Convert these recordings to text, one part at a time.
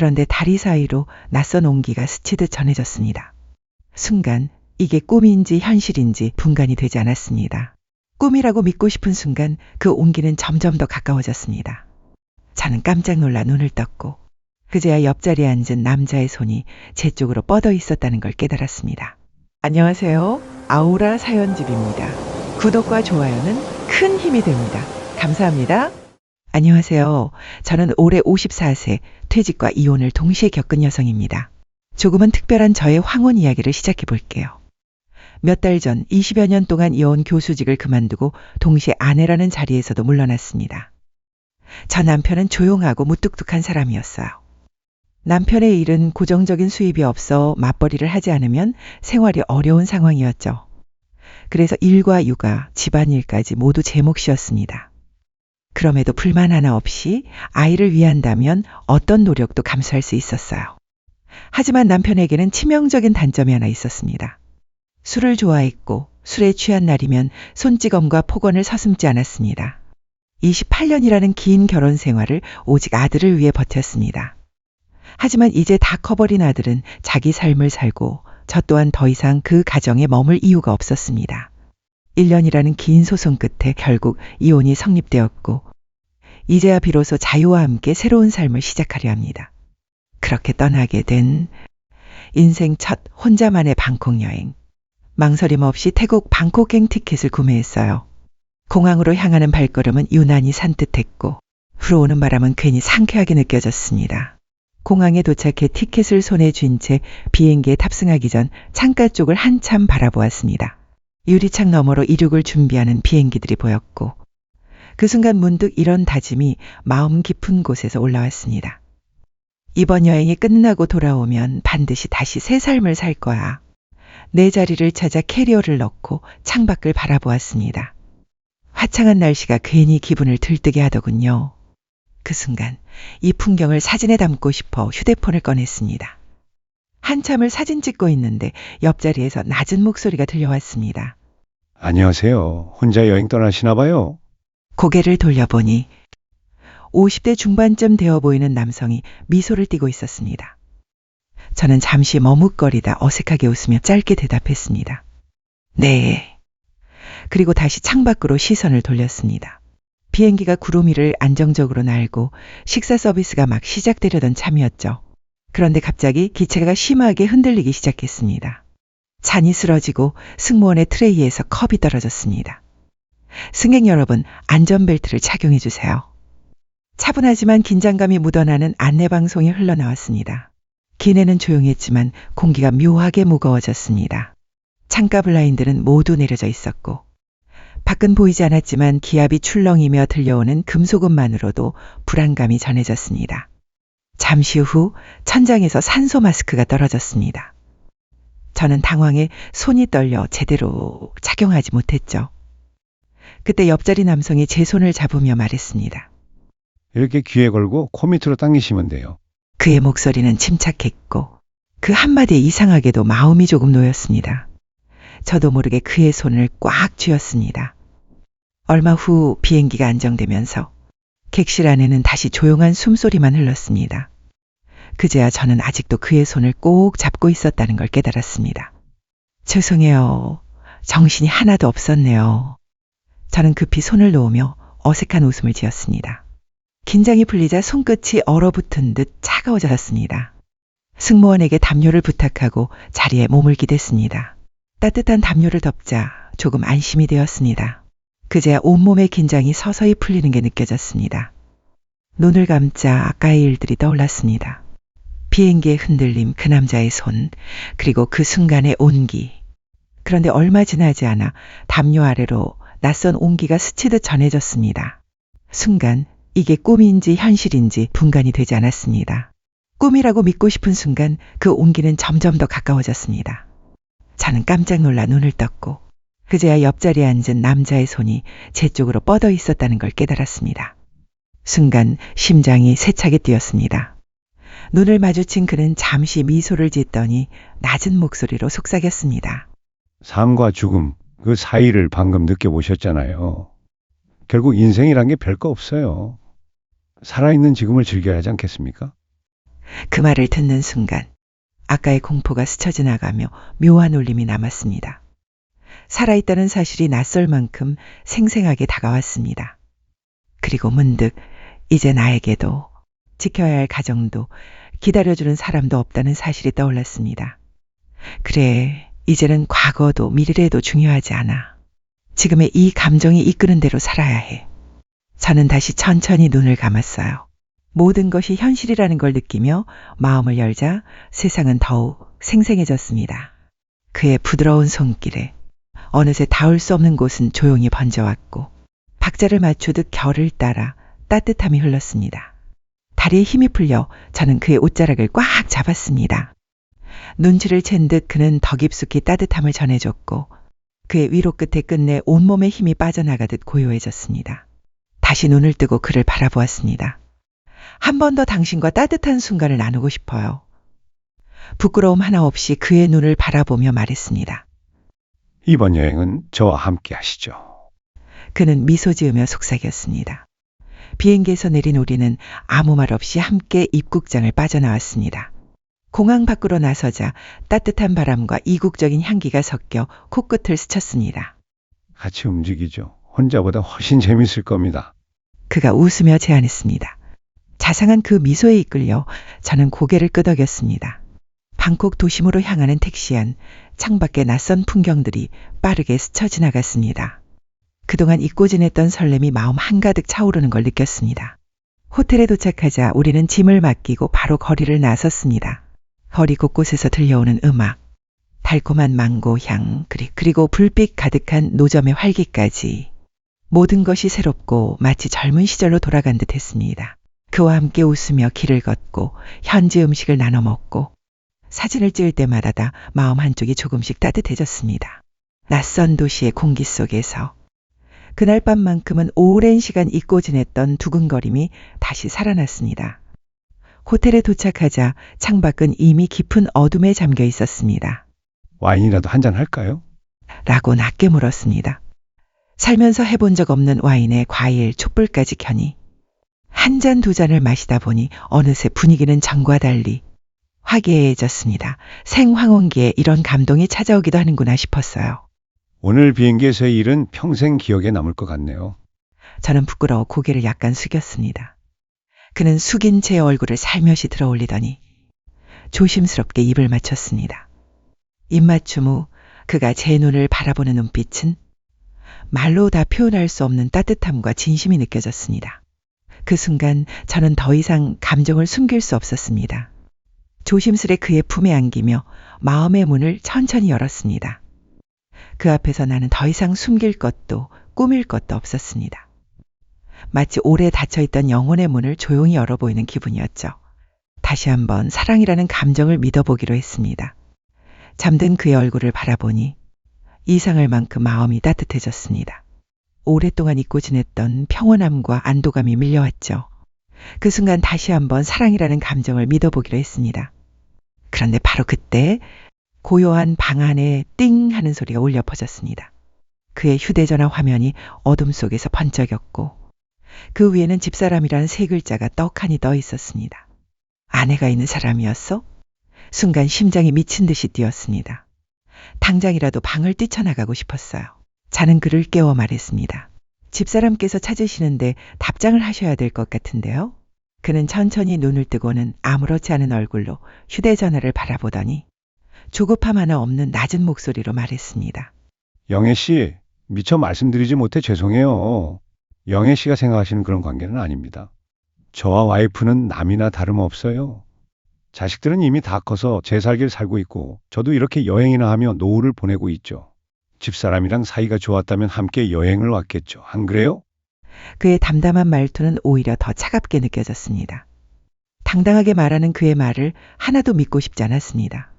그런데 다리 사이로 낯선 온기가 스치듯 전해졌습니다. 순간 이게 꿈인지 현실인지 분간이 되지 않았습니다. 꿈이라고 믿고 싶은 순간 그 온기는 점점 더 가까워졌습니다. 저는 깜짝 놀라 눈을 떴고 그제야 옆자리에 앉은 남자의 손이 제 쪽으로 뻗어 있었다는 걸 깨달았습니다. 안녕하세요. 아우라 사연집입니다. 구독과 좋아요는 큰 힘이 됩니다. 감사합니다. 안녕하세요. 저는 올해 54세, 퇴직과 이혼을 동시에 겪은 여성입니다. 조금은 특별한 저의 황혼 이야기를 시작해 볼게요. 몇 달 전 20여 년 동안 이어온 교수직을 그만두고 동시에 아내라는 자리에서도 물러났습니다. 저 남편은 조용하고 무뚝뚝한 사람이었어요. 남편의 일은 고정적인 수입이 없어 맞벌이를 하지 않으면 생활이 어려운 상황이었죠. 그래서 일과 육아, 집안일까지 모두 제 몫이었습니다. 그럼에도 불만 하나 없이 아이를 위한다면 어떤 노력도 감수할 수 있었어요. 하지만 남편에게는 치명적인 단점이 하나 있었습니다. 술을 좋아했고 술에 취한 날이면 손찌검과 폭언을 서슴지 않았습니다. 28년이라는 긴 결혼 생활을 오직 아들을 위해 버텼습니다. 하지만 이제 다 커버린 아들은 자기 삶을 살고 저 또한 더 이상 그 가정에 머물 이유가 없었습니다. 1년이라는 긴 소송 끝에 결국 이혼이 성립되었고 이제야 비로소 자유와 함께 새로운 삶을 시작하려 합니다. 그렇게 떠나게 된 인생 첫 혼자만의 방콕 여행. 망설임 없이 태국 방콕행 티켓을 구매했어요. 공항으로 향하는 발걸음은 유난히 산뜻했고 불어오는 바람은 괜히 상쾌하게 느껴졌습니다. 공항에 도착해 티켓을 손에 쥔 채 비행기에 탑승하기 전 창가 쪽을 한참 바라보았습니다. 유리창 너머로 이륙을 준비하는 비행기들이 보였고 그 순간 문득 이런 다짐이 마음 깊은 곳에서 올라왔습니다. 이번 여행이 끝나고 돌아오면 반드시 다시 새 삶을 살 거야. 내 자리를 찾아 캐리어를 넣고 창밖을 바라보았습니다. 화창한 날씨가 괜히 기분을 들뜨게 하더군요. 그 순간 이 풍경을 사진에 담고 싶어 휴대폰을 꺼냈습니다. 한참을 사진 찍고 있는데 옆자리에서 낮은 목소리가 들려왔습니다. 안녕하세요. 혼자 여행 떠나시나 봐요. 고개를 돌려보니 50대 중반쯤 되어 보이는 남성이 미소를 띠고 있었습니다. 저는 잠시 머뭇거리다 어색하게 웃으며 짧게 대답했습니다. 네. 그리고 다시 창밖으로 시선을 돌렸습니다. 비행기가 구름 위를 안정적으로 날고 식사 서비스가 막 시작되려던 참이었죠. 그런데 갑자기 기체가 심하게 흔들리기 시작했습니다. 잔이 쓰러지고 승무원의 트레이에서 컵이 떨어졌습니다. 승객 여러분, 안전벨트를 착용해 주세요. 차분하지만 긴장감이 묻어나는 안내방송이 흘러나왔습니다. 기내는 조용했지만 공기가 묘하게 무거워졌습니다. 창가 블라인드는 모두 내려져 있었고 밖은 보이지 않았지만 기압이 출렁이며 들려오는 금소금만으로도 불안감이 전해졌습니다. 잠시 후 천장에서 산소 마스크가 떨어졌습니다. 저는 당황해 손이 떨려 제대로 착용하지 못했죠. 그때 옆자리 남성이 제 손을 잡으며 말했습니다. 이렇게 귀에 걸고 코 밑으로 당기시면 돼요. 그의 목소리는 침착했고 그 한마디에 이상하게도 마음이 조금 놓였습니다. 저도 모르게 그의 손을 꽉 쥐었습니다. 얼마 후 비행기가 안정되면서 객실 안에는 다시 조용한 숨소리만 흘렀습니다. 그제야 저는 아직도 그의 손을 꼭 잡고 있었다는 걸 깨달았습니다. 죄송해요. 정신이 하나도 없었네요. 저는 급히 손을 놓으며 어색한 웃음을 지었습니다. 긴장이 풀리자 손끝이 얼어붙은 듯 차가워졌습니다. 승무원에게 담요를 부탁하고 자리에 몸을 기댔습니다. 따뜻한 담요를 덮자 조금 안심이 되었습니다. 그제야 온몸의 긴장이 서서히 풀리는 게 느껴졌습니다. 눈을 감자 아까의 일들이 떠올랐습니다. 비행기의 흔들림, 그 남자의 손, 그리고 그 순간의 온기. 그런데 얼마 지나지 않아 담요 아래로 낯선 온기가 스치듯 전해졌습니다. 순간 이게 꿈인지 현실인지 분간이 되지 않았습니다. 꿈이라고 믿고 싶은 순간 그 온기는 점점 더 가까워졌습니다. 저는 깜짝 놀라 눈을 떴고 그제야 옆자리에 앉은 남자의 손이 제 쪽으로 뻗어 있었다는 걸 깨달았습니다. 순간 심장이 세차게 뛰었습니다. 눈을 마주친 그는 잠시 미소를 짓더니 낮은 목소리로 속삭였습니다. 삶과 죽음, 그 사이를 방금 느껴보셨잖아요. 결국 인생이란 게 별거 없어요. 살아있는 지금을 즐겨야 하지 않겠습니까? 그 말을 듣는 순간 아까의 공포가 스쳐 지나가며 묘한 울림이 남았습니다. 살아있다는 사실이 낯설 만큼 생생하게 다가왔습니다. 그리고 문득 이제 나에게도 지켜야 할 가정도 기다려주는 사람도 없다는 사실이 떠올랐습니다. 그래, 이제는 과거도 미래도 중요하지 않아. 지금의 이 감정이 이끄는 대로 살아야 해. 저는 다시 천천히 눈을 감았어요. 모든 것이 현실이라는 걸 느끼며 마음을 열자 세상은 더욱 생생해졌습니다. 그의 부드러운 손길에 어느새 닿을 수 없는 곳은 조용히 번져왔고 박자를 맞추듯 결을 따라 따뜻함이 흘렀습니다. 다리에 힘이 풀려 저는 그의 옷자락을 꽉 잡았습니다. 눈치를 챈 듯 그는 더 깊숙이 따뜻함을 전해줬고 그의 위로 끝에 끝내 온몸에 힘이 빠져나가듯 고요해졌습니다. 다시 눈을 뜨고 그를 바라보았습니다. 한 번 더 당신과 따뜻한 순간을 나누고 싶어요. 부끄러움 하나 없이 그의 눈을 바라보며 말했습니다. 이번 여행은 저와 함께 하시죠. 그는 미소 지으며 속삭였습니다. 비행기에서 내린 우리는 아무 말 없이 함께 입국장을 빠져나왔습니다. 공항 밖으로 나서자 따뜻한 바람과 이국적인 향기가 섞여 코끝을 스쳤습니다. 같이 움직이죠. 혼자보다 훨씬 재밌을 겁니다. 그가 웃으며 제안했습니다. 자상한 그 미소에 이끌려 저는 고개를 끄덕였습니다. 방콕 도심으로 향하는 택시 안, 창밖의 낯선 풍경들이 빠르게 스쳐 지나갔습니다. 그동안 잊고 지냈던 설렘이 마음 한가득 차오르는 걸 느꼈습니다. 호텔에 도착하자 우리는 짐을 맡기고 바로 거리를 나섰습니다. 거리 곳곳에서 들려오는 음악, 달콤한 망고 향, 그리고 불빛 가득한 노점의 활기까지 모든 것이 새롭고 마치 젊은 시절로 돌아간 듯 했습니다. 그와 함께 웃으며 길을 걷고 현지 음식을 나눠 먹고 사진을 찍을 때마다 마음 한쪽이 조금씩 따뜻해졌습니다. 낯선 도시의 공기 속에서 그날 밤만큼은 오랜 시간 잊고 지냈던 두근거림이 다시 살아났습니다. 호텔에 도착하자 창밖은 이미 깊은 어둠에 잠겨 있었습니다. 와인이라도 한잔 할까요? 라고 낮게 물었습니다. 살면서 해본 적 없는 와인에 과일, 촛불까지 켜니 한 잔 두 잔을 마시다 보니 어느새 분위기는 전과 달리 화기애애해졌습니다. 생황원기에 이런 감동이 찾아오기도 하는구나 싶었어요. 오늘 비행기에서의 일은 평생 기억에 남을 것 같네요. 저는 부끄러워 고개를 약간 숙였습니다. 그는 숙인 제 얼굴을 살며시 들어올리더니 조심스럽게 입을 맞췄습니다. 입맞춤 후 그가 제 눈을 바라보는 눈빛은 말로 다 표현할 수 없는 따뜻함과 진심이 느껴졌습니다. 그 순간 저는 더 이상 감정을 숨길 수 없었습니다. 조심스레 그의 품에 안기며 마음의 문을 천천히 열었습니다. 그 앞에서 나는 더 이상 숨길 것도 꾸밀 것도 없었습니다. 마치 오래 닫혀있던 영혼의 문을 조용히 열어 보이는 기분이었죠. 다시 한번 사랑이라는 감정을 믿어보기로 했습니다. 잠든 그의 얼굴을 바라보니 이상할 만큼 마음이 따뜻해졌습니다. 오랫동안 잊고 지냈던 평온함과 안도감이 밀려왔죠. 그 순간 다시 한번 사랑이라는 감정을 믿어보기로 했습니다. 그런데 바로 그때 고요한 방 안에 띵 하는 소리가 울려 퍼졌습니다. 그의 휴대전화 화면이 어둠 속에서 번쩍였고 그 위에는 집사람이라는 세 글자가 떡하니 떠 있었습니다. 아내가 있는 사람이었어? 순간 심장이 미친 듯이 뛰었습니다. 당장이라도 방을 뛰쳐나가고 싶었어요. 자는 그를 깨워 말했습니다. 집사람께서 찾으시는데 답장을 하셔야 될 것 같은데요. 그는 천천히 눈을 뜨고는 아무렇지 않은 얼굴로 휴대전화를 바라보더니 조급함 하나 없는 낮은 목소리로 말했습니다. 영애 씨, 미처 말씀드리지 못해 죄송해요. 영애 씨가 생각하시는 그런 관계는 아닙니다. 저와 와이프는 남이나 다름없어요. 자식들은 이미 다 커서 제 살길 살고 있고 저도 이렇게 여행이나 하며 노후를 보내고 있죠. 집사람이랑 사이가 좋았다면 함께 여행을 왔겠죠. 안 그래요? 그의 담담한 말투는 오히려 더 차갑게 느껴졌습니다. 당당하게 말하는 그의 말을 하나도 믿고 싶지 않았습니다.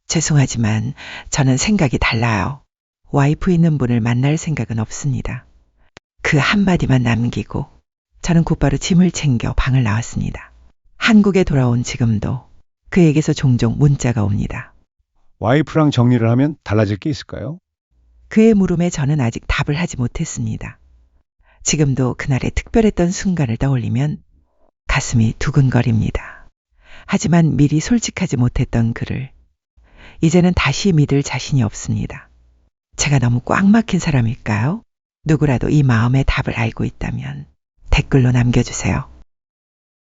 죄송하지만 저는 생각이 달라요. 와이프 있는 분을 만날 생각은 없습니다. 그 한마디만 남기고 저는 곧바로 짐을 챙겨 방을 나왔습니다. 한국에 돌아온 지금도 그에게서 종종 문자가 옵니다. 와이프랑 정리를 하면 달라질 게 있을까요? 그의 물음에 저는 아직 답을 하지 못했습니다. 지금도 그날의 특별했던 순간을 떠올리면 가슴이 두근거립니다. 하지만 미리 솔직하지 못했던 그를 이제는 다시 믿을 자신이 없습니다. 제가 너무 꽉 막힌 사람일까요? 누구라도 이 마음의 답을 알고 있다면 댓글로 남겨주세요.